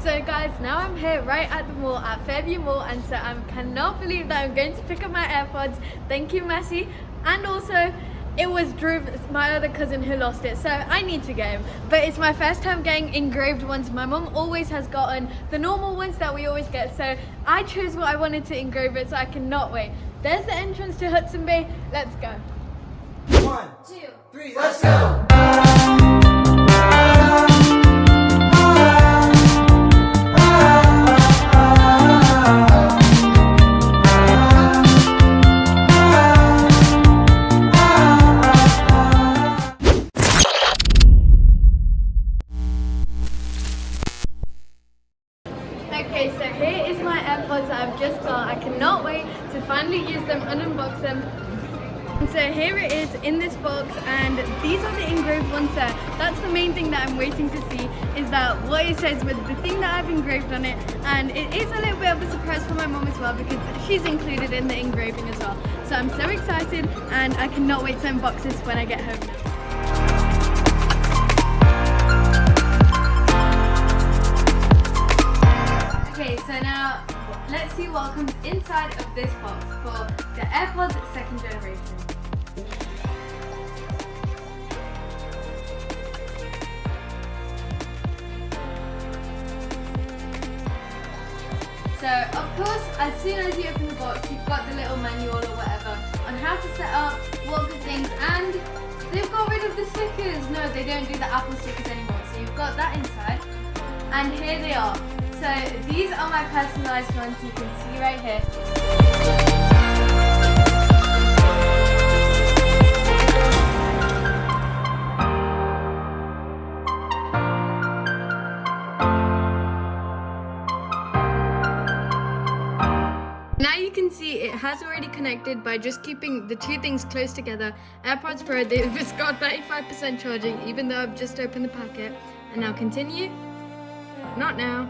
So guys, now I'm here right at the mall, at Fairview Mall, and so I cannot believe that I'm going to pick up my AirPods. Thank you, Massey. And also, it was Drew, my other cousin, who lost it, so I need to get him. But it's my first time getting engraved ones. My mum always has gotten the normal ones that we always get, so I chose what I wanted to engrave it, so I cannot wait. There's the entrance to Hudson Bay. Let's go. 1, 2, 3, let's go! Okay, so here is my AirPods that I've just got. I cannot wait to finally use them and unbox them. And so here it is in this box, and these are the engraved ones there. That's the main thing that I'm waiting to see, is that what it says with the thing that I've engraved on it. And it is a little bit of a surprise for my mom as well, because she's included in the engraving as well. So I'm so excited, and I cannot wait to unbox this when I get home now. Okay, so now let's see what comes inside of this box for the AirPods 2nd generation. So of course, as soon as you open the box, you've got the little manual or whatever on how to set up, what the things, and they've got rid of the stickers. No, they don't do the Apple stickers anymore. So you've got that inside, and here they are. So these are my personalised ones, you can see right here. Now you can see it has already connected by just keeping the two things close together. AirPods Pro, they've just got 35% charging, even though I've just opened the packet. And now continue. Not now.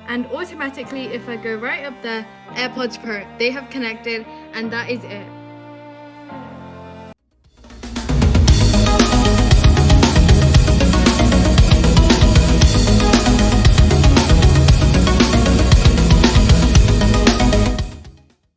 And automatically, if I go right up there, AirPods Pro, they have connected, and that is it.